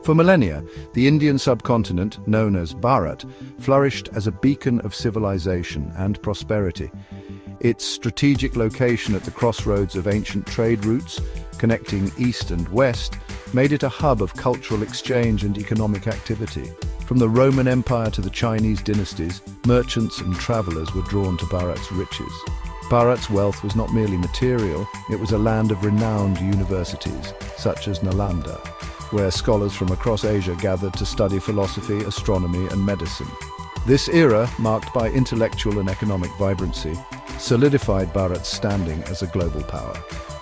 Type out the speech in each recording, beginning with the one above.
For millennia, the Indian subcontinent, known as Bharat, flourished as a beacon of civilization and prosperity. Its strategic location at the crossroads of ancient trade routes, connecting east and west, made it a hub of cultural exchange and economic activity. From the Roman Empire to the Chinese dynasties, merchants and travelers were drawn to Bharat's riches. Bharat's wealth was not merely material, it was a land of renowned universities, such as Nalanda, where scholars from across Asia gathered to study philosophy, astronomy, and medicine. This era, marked by intellectual and economic vibrancy, solidified Bharat's standing as a global power.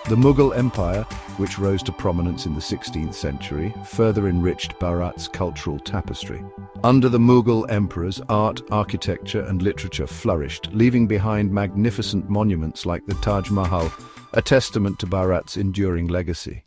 The Mughal Empire, which rose to prominence in the 16th century, further enriched Bharat's cultural tapestry. Under the Mughal emperors, art, architecture, and literature flourished, leaving behind magnificent monuments like the Taj Mahal, a testament to Bharat's enduring legacy.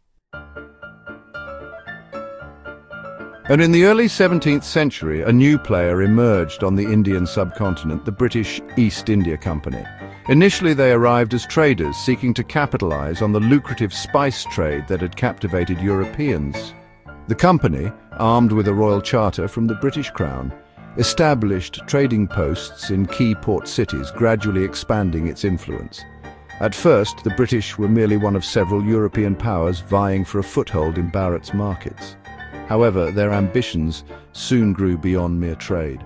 And in the early 17th century, a new player emerged on the Indian subcontinent, the British East India Company. Initially, they arrived as traders seeking to capitalize on the lucrative spice trade that had captivated Europeans. The company, armed with a royal charter from the British Crown, established trading posts in key port cities, gradually expanding its influence. At first, the British were merely one of several European powers vying for a foothold in Bharat's markets. However, their ambitions soon grew beyond mere trade.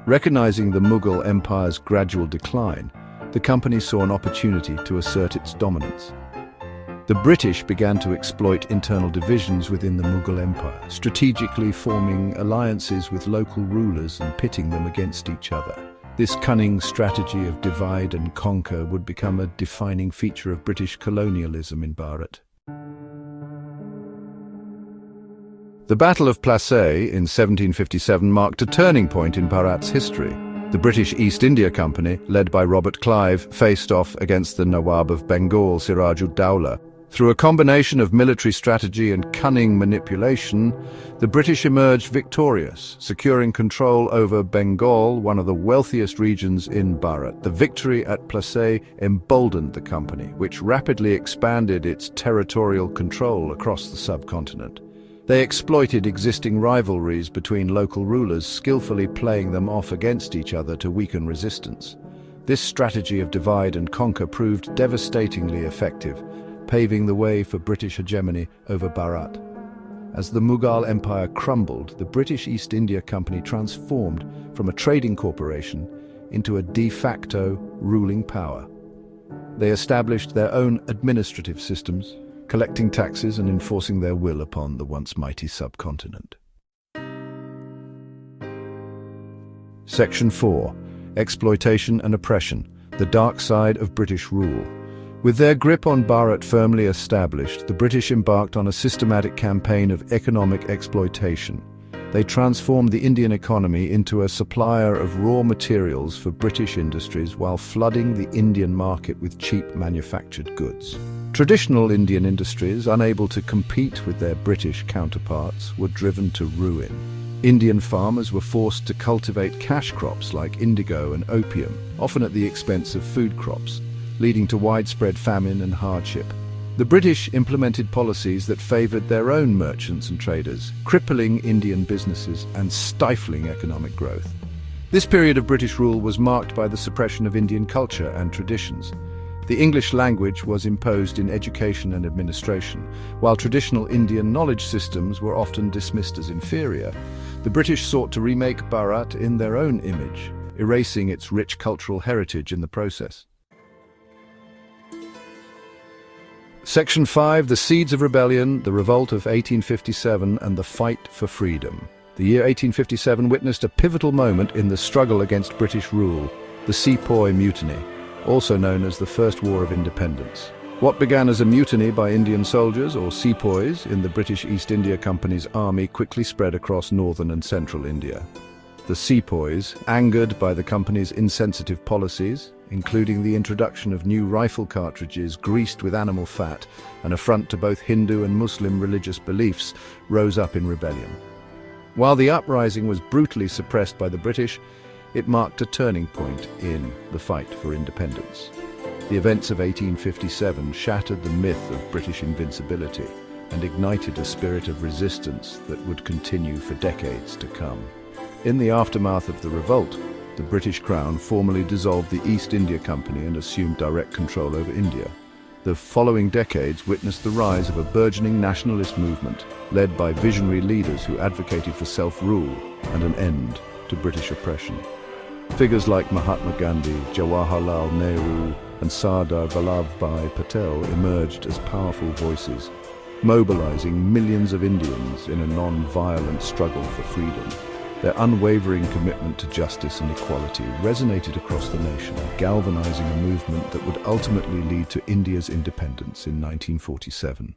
Recognizing the Mughal Empire's gradual decline, the company saw an opportunity to assert its dominance. The British began to exploit internal divisions within the Mughal Empire, strategically forming alliances with local rulers and pitting them against each other. This cunning strategy of divide and conquer would become a defining feature of British colonialism in Bharat. The Battle of Plassey in 1757 marked a turning point in Bharat's history. The British East India Company, led by Robert Clive, faced off against the Nawab of Bengal, Siraj-ud-Dowlah. Through a combination of military strategy and cunning manipulation, the British emerged victorious, securing control over Bengal, one of the wealthiest regions in Bharat. The victory at Plassey emboldened the company, which rapidly expanded its territorial control across the subcontinent. They exploited existing rivalries between local rulers, skillfully playing them off against each other to weaken resistance. This strategy of divide and conquer proved devastatingly effective, paving the way for British hegemony over Bharat. As the Mughal Empire crumbled, the British East India Company transformed from a trading corporation into a de facto ruling power. They established their own administrative systems, collecting taxes and enforcing their will upon the once mighty subcontinent. Section 4. Exploitation and Oppression, the Dark Side of British Rule. With their grip on Bharat firmly established, the British embarked on a systematic campaign of economic exploitation. They transformed the Indian economy into a supplier of raw materials for British industries while flooding the Indian market with cheap manufactured goods. Traditional Indian industries, unable to compete with their British counterparts, were driven to ruin. Indian farmers were forced to cultivate cash crops like indigo and opium, often at the expense of food crops, leading to widespread famine and hardship. The British implemented policies that favoured their own merchants and traders, crippling Indian businesses and stifling economic growth. This period of British rule was marked by the suppression of Indian culture and traditions. The English language was imposed in education and administration, while traditional Indian knowledge systems were often dismissed as inferior. The British sought to remake Bharat in their own image, erasing its rich cultural heritage in the process. Section 5. The Seeds of Rebellion, the Revolt of 1857 and the Fight for Freedom. The year 1857 witnessed a pivotal moment in the struggle against British rule, the Sepoy Mutiny, also known as the First War of Independence. What began as a mutiny by Indian soldiers, or sepoys, in the British East India Company's army quickly spread across northern and central India. The sepoys, angered by the company's insensitive policies, including the introduction of new rifle cartridges greased with animal fat, an affront to both Hindu and Muslim religious beliefs, rose up in rebellion. While the uprising was brutally suppressed by the British, it marked a turning point in the fight for independence. The events of 1857 shattered the myth of British invincibility. and ignited a spirit of resistance that would continue for decades to come. In the aftermath of the revolt, the British Crown formally dissolved the East India Company and assumed direct control over India. The following decades witnessed the rise of a burgeoning nationalist movement, led by visionary leaders who advocated for self-rule and an end to British oppression. Figures like Mahatma Gandhi, Jawaharlal Nehru, and Sardar Vallabhbhai Patel emerged as powerful voices, mobilizing millions of Indians in a non-violent struggle for freedom. Their unwavering commitment to justice and equality resonated across the nation, galvanizing a movement that would ultimately lead to India's independence in 1947.